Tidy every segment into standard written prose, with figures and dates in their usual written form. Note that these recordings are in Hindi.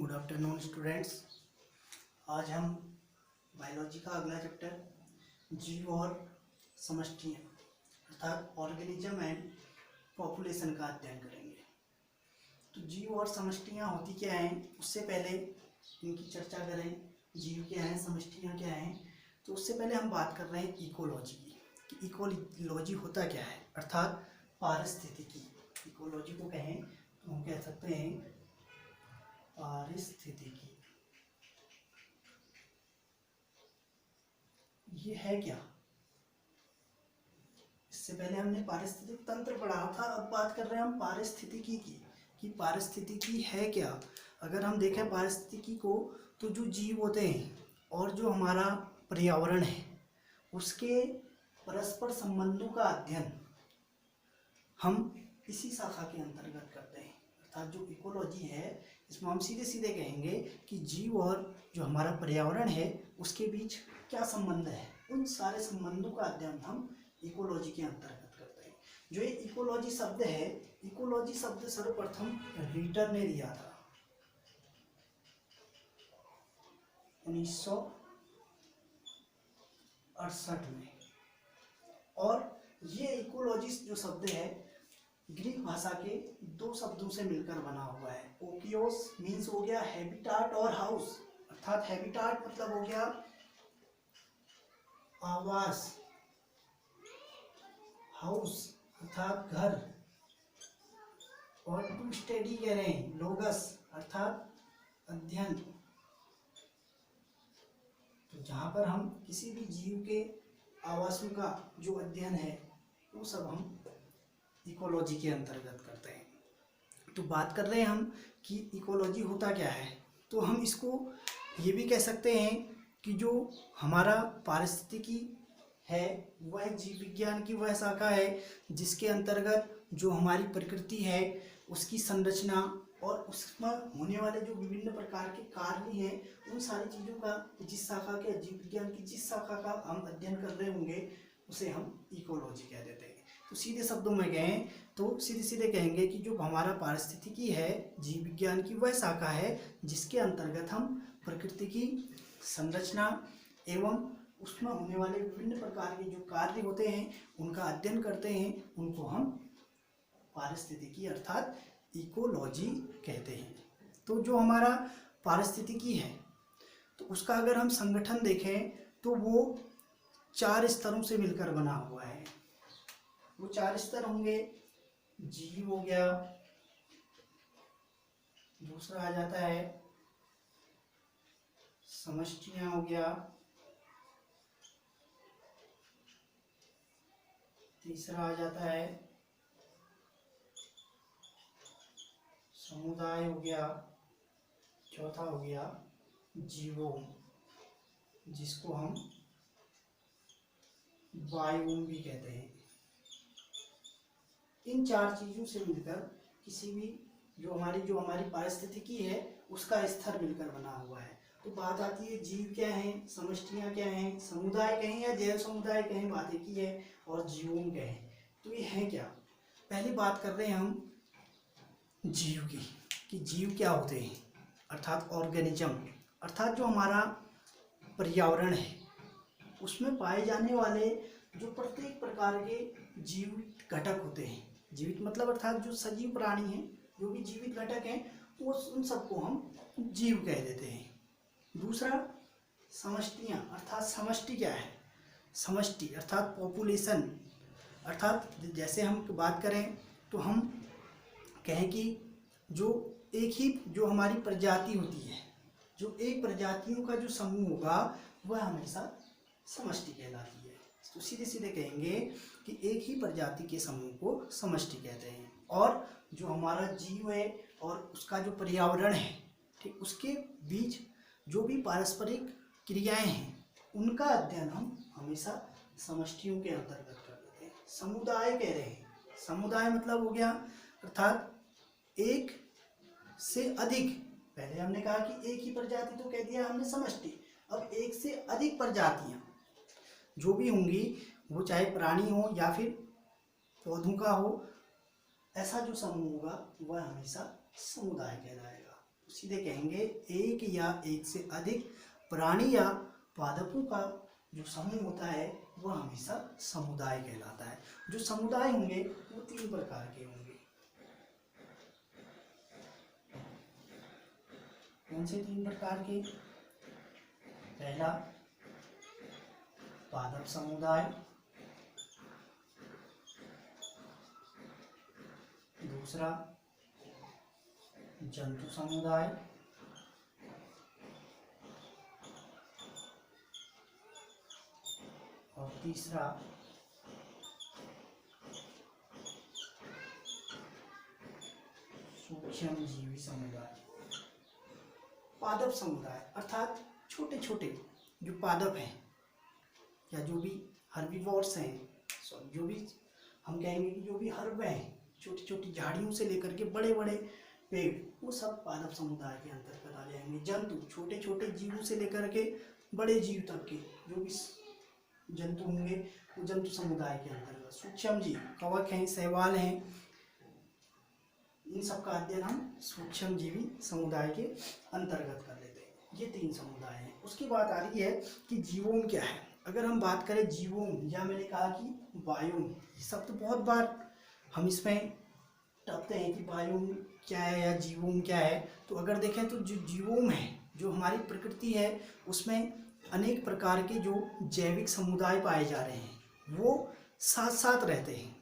Good afternoon students. आज हम बायोलॉजी का अगला चैप्टर जीव और समष्टियाँ अर्थात ऑर्गेनिज्म एंड पॉपुलेशन का अध्ययन करेंगे। तो जीव और समष्टियाँ होती क्या हैं, उससे पहले इनकी चर्चा करें। जीव क्या हैं, समष्टियाँ क्या हैं, तो उससे पहले हम बात कर रहे हैं इकोलॉजी की कि इकोलॉजी होता क्या है, अर्थात पारिस्थितिकी। इकोलॉजी को कहें तो हम कह सकते हैं पारिस्थितिकी। ये है क्या? इससे पहले हमने पारिस्थितिक तंत्र पढ़ा था, अब बात कर रहे हैं हम पारिस्थितिकी की कि पारिस्थितिकी है क्या। अगर हम देखें पारिस्थितिकी को तो जो जीव होते हैं और जो हमारा पर्यावरण है उसके परस्पर संबंधों का अध्ययन हम इसी शाखा के अंतर्गत करते हैं। अर्थात जो इकोलॉजी है इसमें हम सीधे सीधे कहेंगे कि जीव और जो हमारा पर्यावरण है उसके बीच क्या संबंध है, उन सारे संबंधों का अध्ययन हम इकोलॉजी के अंतर्गत करते हैं। जो ये इकोलॉजी शब्द है, इकोलॉजी शब्द सर्वप्रथम रीटर ने दिया था 1968 में। और ये इकोलॉजी जो शब्द है ग्रीक भाषा के दो शब्दों से मिलकर बना हुआ है। ओकियोस मीन्स हो गया हैबिटाट और हाउस, अर्थात हैबिटाट मतलब हो गया आवास, हाउस अर्थात घर, और टू स्टडी कह रहे हैं लोगस अर्थात अध्ययन। तो जहाँ पर हम किसी भी जीव के आवासों का जो अध्ययन है वो सब हम इकोलॉजी के अंतर्गत करते हैं। तो बात कर रहे हैं हम कि इकोलॉजी होता क्या है, तो हम इसको ये भी कह सकते हैं कि जो हमारा पारिस्थितिकी है वह जीव विज्ञान की वह शाखा है जिसके अंतर्गत जो हमारी प्रकृति है उसकी संरचना और उसमें होने वाले जो विभिन्न प्रकार के कार्य हैं उन सारी चीज़ों का जिस शाखा के जीव विज्ञान की जिस शाखा का हम अध्ययन कर रहे होंगे उसे हम इकोलॉजी कह देते हैं। तो सीधे शब्दों में कहें तो सीधे सीधे कहेंगे कि जो हमारा पारिस्थितिकी है जीव विज्ञान की वह शाखा है जिसके अंतर्गत हम प्रकृति की संरचना एवं उसमें होने वाले विभिन्न प्रकार के जो कार्य होते हैं उनका अध्ययन करते हैं, उनको हम पारिस्थितिकी अर्थात इकोलॉजी कहते हैं। तो जो हमारा पारिस्थितिकी है तो उसका अगर हम संगठन देखें तो वो 4 स्तरों से मिलकर बना हुआ है। वो 4 स्तर होंगे, जीव हो गया, दूसरा आ जाता है समष्टियां हो गया, तीसरा आ जाता है समुदाय हो गया, चौथा हो गया जीवोम जिसको हम बायोम भी कहते हैं। इन 4 चीज़ों से मिलकर किसी भी जो हमारी पारिस्थितिकी है उसका स्तर मिलकर बना हुआ है। तो बात आती है जीव क्या है, समष्टियाँ क्या हैं, समुदाय कहें या जैव समुदाय कहें, बात एक ही है, और जीवोम कहें। तो ये है क्या? पहली बात कर रहे हैं हम जीव की कि जीव क्या होते हैं, अर्थात ऑर्गेनिज्म अर्थात जो हमारा पर्यावरण है उसमें पाए जाने वाले जो प्रत्येक प्रकार के जीवित घटक होते हैं। जीवित मतलब अर्थात जो सजीव प्राणी हैं, जो भी जीवित घटक हैं वो उन सबको हम जीव कह देते हैं। दूसरा समष्टियाँ अर्थात समष्टि क्या है, समष्टि अर्थात पॉपुलेशन अर्थात जैसे हम बात करें तो हम कहें कि जो एक ही जो हमारी प्रजाति होती है, जो एक प्रजातियों का जो समूह होगा वह हमेशा समष्टि कहलाती है। तो सीधे सीधे कहेंगे कि एक ही प्रजाति के समूह को समष्टि कहते हैं। और जो हमारा जीव है और उसका जो पर्यावरण है, ठीक, उसके बीच जो भी पारस्परिक क्रियाएं हैं उनका अध्ययन हम हमेशा समष्टियों के अंतर्गत कर देते हैं। समुदाय कह रहे हैं, समुदाय मतलब हो गया अर्थात एक से अधिक, पहले हमने कहा कि एक ही प्रजाति तो कह दिया हमने समष्टि, अब एक से अधिक प्रजातियां जो भी होंगी वो चाहे प्राणी हो या फिर पौधों का हो, ऐसा जो समूह होगा वह हमेशा समुदाय कहलाएगा। सीधे कहेंगे एक या एक से अधिक प्राणी या पादपों का जो समूह होता है वह हमेशा समुदाय कहलाता है। जो समुदाय होंगे वो 3 प्रकार के होंगे। कौन से 3 प्रकार के? पहला पादप समुदाय, दूसरा जंतु समुदाय, और तीसरा सूक्ष्म जीवी समुदाय। पादप समुदाय अर्थात छोटे छोटे जो पादप हैं या जो भी हर्बीवोर्स हैं, जो भी हम कहेंगे कि जो भी हर्ब हैं, छोटी छोटी झाड़ियों से लेकर के बड़े बड़े पेड़, वो सब पादप समुदाय के अंतर्गत आ जाएंगे। जंतु छोटे छोटे जीवों से लेकर के बड़े जीव तक के जो भी जंतु होंगे वो जंतु समुदाय के अंतर्गत। सूक्ष्म जीव कवक हैं, शैवाल हैं, इन सब का अध्ययन हम सूक्ष्म जीवी समुदाय के अंतर्गत कर लेते हैं। ये 3 समुदाय हैं। उसकी बात आ रही है कि जीवोम क्या है। अगर हम बात करें जीवोम, या मैंने कहा कि बायोम, ये सब तो बहुत बार हम इसमें टपते हैं कि बायोम क्या है या जीवोम क्या है। तो अगर देखें तो जो जीवोम है, जो हमारी प्रकृति है, उसमें अनेक प्रकार के जो जैविक समुदाय पाए जा रहे हैं, वो साथ साथ रहते हैं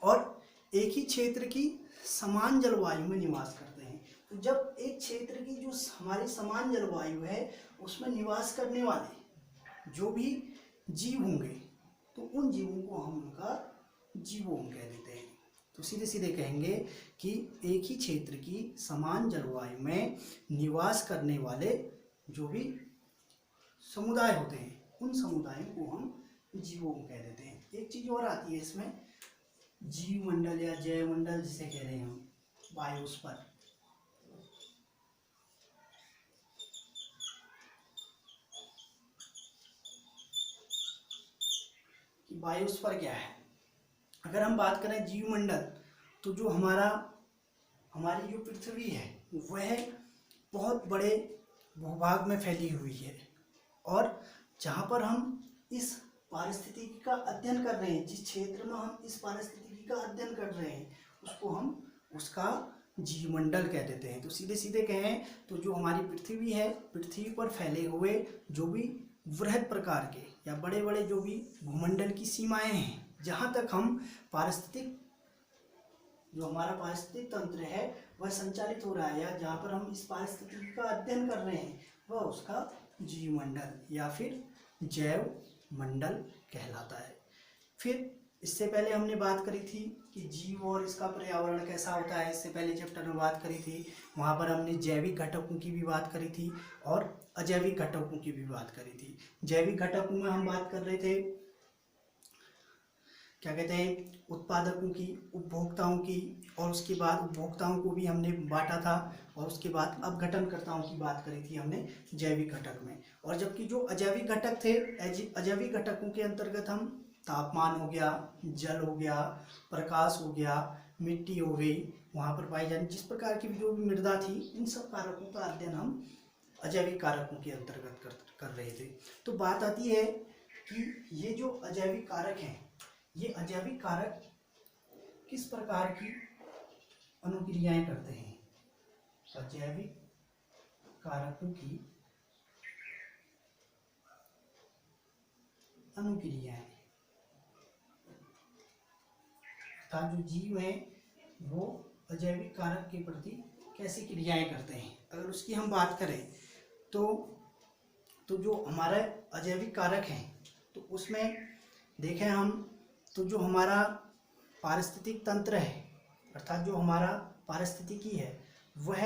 और एक ही क्षेत्र की समान जलवायु में निवास करते हैं। तो जब एक क्षेत्र की जो हमारी समान जलवायु है उसमें निवास करने वाले जो भी जीव होंगे तो उन जीवों को हम उनका जीवोम कह देते हैं। तो सीधे सीधे कहेंगे कि एक ही क्षेत्र की समान जलवायु में निवास करने वाले जो भी समुदाय होते हैं उन समुदायों को हम जीवोम कह देते हैं। एक चीज और आती है इसमें, जीव मंडल या जैव मंडल जिसे कह रहे हैं हम, बायोस्फीयर। बायोस्फीयर क्या है? अगर हम बात करें जीव मंडल, तो जो हमारी जो पृथ्वी है वह बहुत बड़े भूभाग में फैली हुई है और जहाँ पर हम इस पारिस्थितिकी का अध्ययन कर रहे हैं, जिस क्षेत्र में हम इस पारिस्थितिकी का अध्ययन कर रहे हैं उसको हम उसका जीवमंडल कह देते हैं। तो सीधे सीधे कहें तो जो हमारी पृथ्वी है, पृथ्वी पर फैले हुए जो भी वृहद प्रकार के या बड़े बड़े जो भी भूमंडल की सीमाएं हैं, जहाँ तक हम पारिस्थितिक जो हमारा पारिस्थितिक तंत्र है वह संचालित हो रहा है या जहाँ पर हम इस पारिस्थितिकी का अध्ययन कर रहे हैं वह उसका जीवमंडल या फिर जैव मंडल कहलाता है। फिर इससे पहले हमने बात करी थी कि जीव और इसका पर्यावरण कैसा होता है, इससे पहले चैप्टर में बात करी थी। वहाँ पर हमने जैविक घटकों की भी बात करी थी और अजैविक घटकों की भी बात करी थी। जैविक घटकों में हम बात कर रहे थे क्या कहते हैं, उत्पादकों की, उपभोक्ताओं की, और उसके बाद उपभोक्ताओं को भी हमने बांटा था और उसके बाद अपघटनकर्ताओं की बात करी थी हमने जैविक घटक में। और जबकि जो अजैविक घटक थे, अजैविक घटकों के अंतर्गत हम तापमान हो गया, जल हो गया, प्रकाश हो गया, मिट्टी हो गई, वहाँ पर पाई जाने जिस प्रकार की जो भी मृदा थी, इन सब कारकों का अध्ययन हम अजैविक कारकों के अंतर्गत कर रहे थे। तो बात आती है कि ये जो अजैविक कारक हैं, ये अजैविक कारक किस प्रकार की अनुक्रियाएं करते हैं। अजैविक कारकों की अनुक्रियाएं, अर्थात जो जीव हैं वो अजैविक कारक के प्रति कैसी क्रियाएं करते हैं। अगर उसकी हम बात करें तो जो हमारे अजैविक कारक हैं तो उसमें देखें हम तो जो हमारा पारिस्थितिक तंत्र है, अर्थात जो हमारा पारिस्थितिकी है वह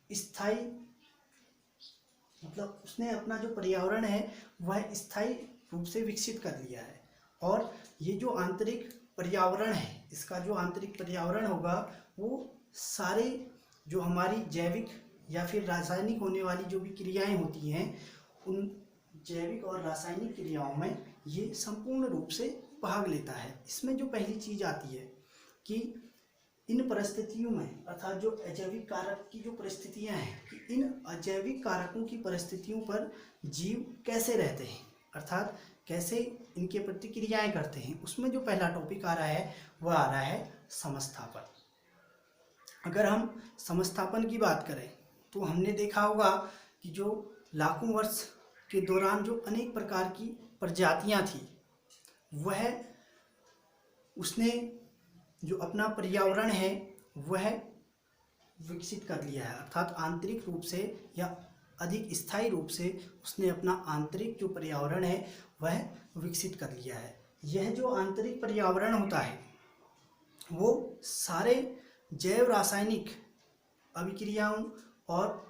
स्थायी, मतलब उसने अपना जो पर्यावरण है वह स्थायी रूप से विकसित कर लिया है। और ये जो आंतरिक पर्यावरण है, इसका जो आंतरिक पर्यावरण होगा वो सारे जो हमारी जैविक या फिर रासायनिक होने वाली जो भी क्रियाएं होती हैं, उन जैविक और रासायनिक क्रियाओं में ये संपूर्ण रूप से भाग लेता है। इसमें जो पहली चीज़ आती है कि इन परिस्थितियों में, अर्थात जो अजैविक कारक की जो परिस्थितियां हैं, कि इन अजैविक कारकों की परिस्थितियों पर जीव कैसे रहते हैं, अर्थात कैसे इनके प्रतिक्रियाएं करते हैं, उसमें जो पहला टॉपिक आ रहा है वह आ रहा है समस्थापन। अगर हम समस्थापन की बात करें तो हमने देखा होगा कि जो लाखों वर्ष के दौरान जो अनेक प्रकार की प्रजातियां थी, वह उसने जो अपना पर्यावरण है वह विकसित कर लिया है, अर्थात आंतरिक रूप से या अधिक स्थायी रूप से उसने अपना आंतरिक जो पर्यावरण है वह विकसित कर लिया है। यह जो आंतरिक पर्यावरण होता है वो सारे जैव रासायनिक अभिक्रियाओं और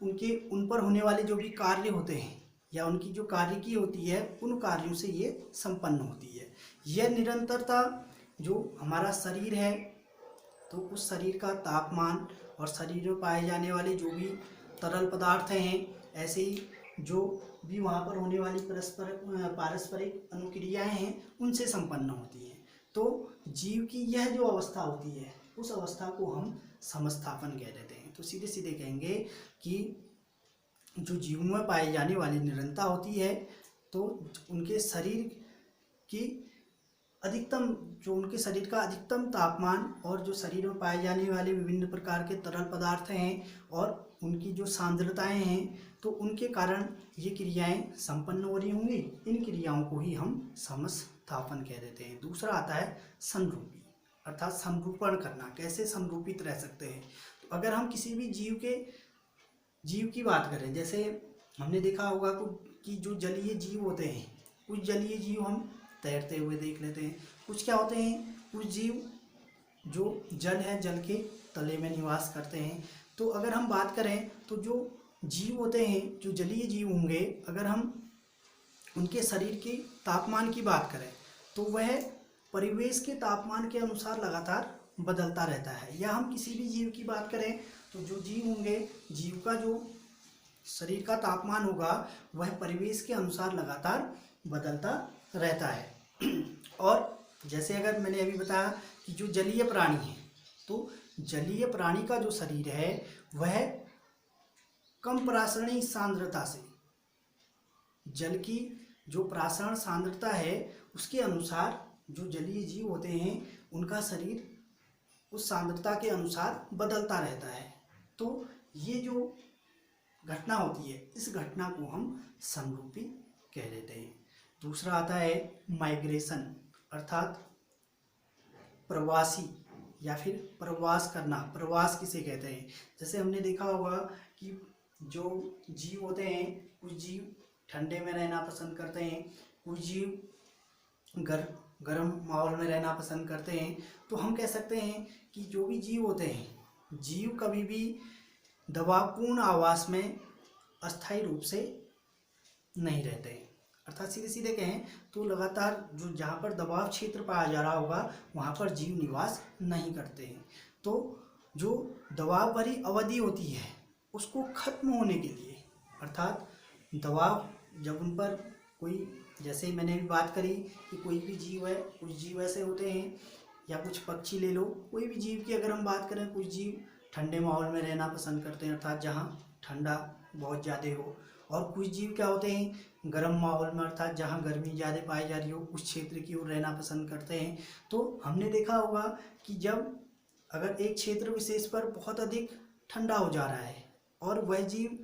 उन पर होने वाले जो भी कार्य होते हैं या उनकी जो कार्यकी होती है, उन कार्यों से ये संपन्न होती है। यह निरंतरता जो हमारा शरीर है, तो उस शरीर का तापमान और शरीर में पाए जाने वाले जो भी तरल पदार्थ हैं, ऐसे ही जो भी वहाँ पर होने वाली पारस्परिक अनुक्रियाएं हैं, उनसे संपन्न होती हैं। तो जीव की यह जो अवस्था होती है, उस अवस्था को हम समस्थापन कह देते हैं। तो सीधे सीधे कहेंगे कि जो जीवों में पाई जाने वाली निरंतरता होती है, तो उनके शरीर की अधिकतम, जो उनके शरीर का अधिकतम तापमान और जो शरीर में पाए जाने वाले विभिन्न प्रकार के तरल पदार्थ हैं और उनकी जो सांद्रताएं हैं, तो उनके कारण ये क्रियाएं संपन्न हो रही होंगी। इन क्रियाओं को ही हम समस्थापन कह देते हैं। दूसरा आता है संरूपी, अर्थात संरूपण करना, कैसे संरूपित रह सकते हैं। तो अगर हम किसी भी जीव की बात करें, जैसे हमने देखा होगा कि जो जलीय जीव होते हैं, कुछ जलीय जीव हम तैरते हुए देख लेते हैं, कुछ क्या होते हैं, कुछ जीव जो जल है, जल के तले में निवास करते हैं। तो अगर हम बात करें तो जो जीव होते हैं, जो जलीय जीव होंगे, अगर हम उनके शरीर के तापमान की बात करें तो वह परिवेश के तापमान के अनुसार लगातार बदलता रहता है। या हम किसी भी जीव की बात करें तो जो जीव होंगे, जीव का जो शरीर का तापमान होगा वह परिवेश के अनुसार लगातार बदलता रहता है। और जैसे अगर मैंने अभी बताया कि जो जलीय प्राणी है, तो जलीय प्राणी का जो शरीर है वह कम प्रासरणीय सांद्रता से, जल की जो प्रासरण सांद्रता है उसके अनुसार जो जलीय जीव होते हैं उनका शरीर उस सांद्रता के अनुसार बदलता रहता है। तो ये जो घटना होती है, इस घटना को हम समरूपी कह देते हैं। दूसरा आता है माइग्रेशन, अर्थात प्रवासी या फिर प्रवास करना। प्रवास किसे कहते हैं? जैसे हमने देखा होगा कि जो जीव होते हैं, कुछ जीव ठंडे में रहना पसंद करते हैं, कुछ जीव गर्म माहौल में रहना पसंद करते हैं। तो हम कह सकते हैं कि जो भी जीव होते हैं, जीव कभी भी दबावपूर्ण आवास में अस्थायी रूप से नहीं रहते हैं। अर्थात सीधे सीधे कहें तो लगातार जो जहाँ पर दबाव क्षेत्र पाया जा रहा होगा वहाँ पर जीव निवास नहीं करते हैं। तो जो दबाव भरी अवधि होती है उसको खत्म होने के लिए, अर्थात दबाव जब उन पर कोई, जैसे मैंने भी बात करी कि कोई भी जीव है, कुछ जीव ऐसे होते हैं या कुछ पक्षी ले लो, कोई भी जीव की अगर हम बात करें, कुछ जीव ठंडे माहौल में रहना पसंद करते हैं, अर्थात जहाँ ठंडा बहुत ज़्यादा हो, और कुछ जीव क्या होते हैं गर्म माहौल में, अर्थात जहाँ गर्मी ज़्यादा पाई जा रही हो उस क्षेत्र की ओर रहना पसंद करते हैं। तो हमने देखा होगा कि जब अगर एक क्षेत्र विशेष पर बहुत अधिक ठंडा हो जा रहा है और वह जीव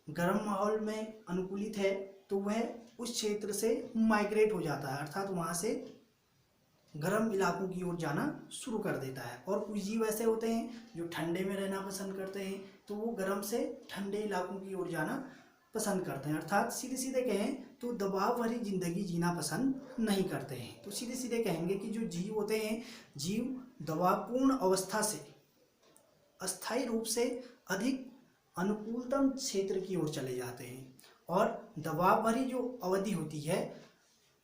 गर्म माहौल में अनुकूलित है, तो वह उस क्षेत्र से माइग्रेट हो जाता है, अर्थात वहाँ से गर्म इलाकों की ओर जाना शुरू कर देता है। और कुछ जीव ऐसे होते हैं जो ठंडे में रहना पसंद करते हैं, तो वो गर्म से ठंडे इलाकों की ओर जाना पसंद करते हैं। अर्थात सीधे सीधे कहें तो दबाव भरी जिंदगी जीना पसंद नहीं करते हैं। तो सीधे सीधे कहेंगे कि जो जीव होते हैं, जीव दबावपूर्ण अवस्था से अस्थायी रूप से अधिक अनुकूलतम क्षेत्र की ओर चले जाते हैं, और दबाव भरी जो अवधि होती है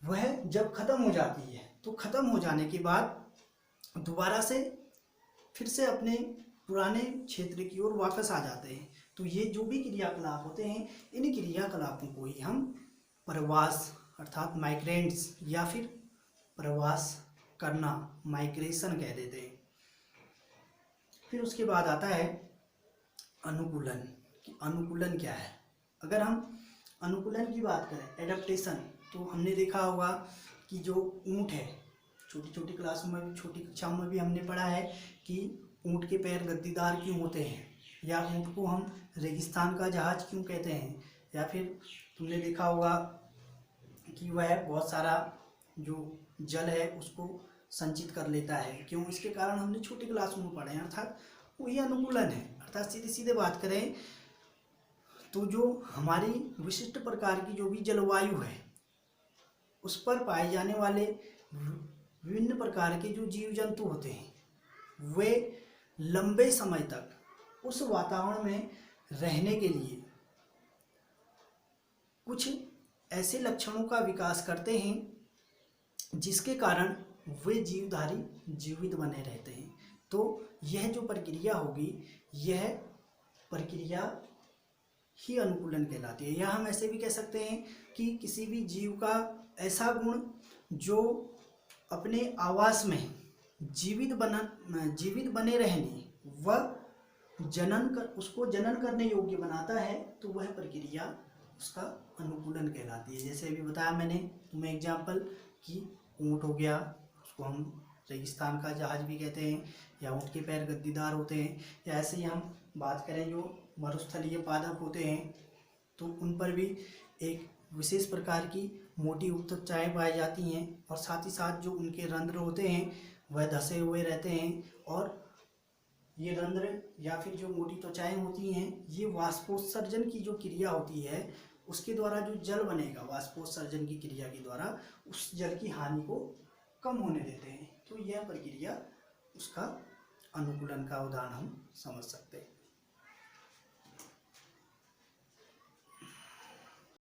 वह जब खत्म हो जाती है, तो खत्म हो जाने के बाद दोबारा से फिर से अपने पुराने क्षेत्र की ओर वापस आ जाते हैं। तो ये जो भी क्रियाकलाप होते हैं, इन क्रियाकलापों को ही हम प्रवास, अर्थात माइग्रेंट्स या फिर प्रवास करना, माइग्रेशन कह देते हैं। फिर उसके बाद आता है अनुकूलन, कि अनुकूलन क्या है। अगर हम अनुकूलन की बात करें, एडेप्टेशन, तो हमने देखा होगा कि जो ऊँट है, छोटी छोटी क्लासों में भी, छोटी कक्षाओं में भी हमने पढ़ा है कि ऊँट के पैर गद्दीदार क्यों होते हैं, या ऊँट को हम रेगिस्तान का जहाज क्यों कहते हैं, या फिर तुमने देखा होगा कि वह बहुत सारा जो जल है उसको संचित कर लेता है, क्यों, इसके कारण हमने छोटी क्लासों में पढ़े हैं, अर्थात वही अनुकूलन है। अर्थात सीधे सीधे बात करें तो जो हमारी विशिष्ट प्रकार की जो भी जलवायु है उस पर पाए जाने वाले विभिन्न प्रकार के जो जीव जंतु होते हैं वे लंबे समय तक उस वातावरण में रहने के लिए कुछ ऐसे लक्षणों का विकास करते हैं जिसके कारण वे जीवधारी जीवित बने रहते हैं। तो यह जो प्रक्रिया होगी, यह प्रक्रिया ही अनुकूलन कहलाती है। या हम ऐसे भी कह सकते हैं कि किसी भी जीव का ऐसा गुण जो अपने आवास में जीवित बने रहने व उसको जनन करने योग्य बनाता है, तो वह प्रक्रिया उसका अनुकूलन कहलाती है। जैसे अभी बताया मैंने तुम्हें एग्जाम्पल कि ऊँट हो गया, उसको हम रेगिस्तान का जहाज भी कहते हैं, या ऊँट के पैर गद्दीदार होते हैं, या ऐसे ही हम बात करें जो मरुस्थलीय पादप होते हैं तो उन पर भी एक विशेष प्रकार की मोटी उपत्वचाएँ पाई जाती हैं, और साथ ही साथ जो उनके रंध्र होते हैं वह धसे हुए रहते हैं, और ये रंध्र या फिर जो मोटी त्वचाएँ होती हैं ये वाष्पोत्सर्जन की जो क्रिया होती है उसके द्वारा जो जल बनेगा, वाष्पोत्सर्जन की क्रिया के द्वारा उस जल की हानि को कम होने देते हैं। तो यह प्रक्रिया उसका अनुकूलन का उदाहरण हम समझ सकते हैं।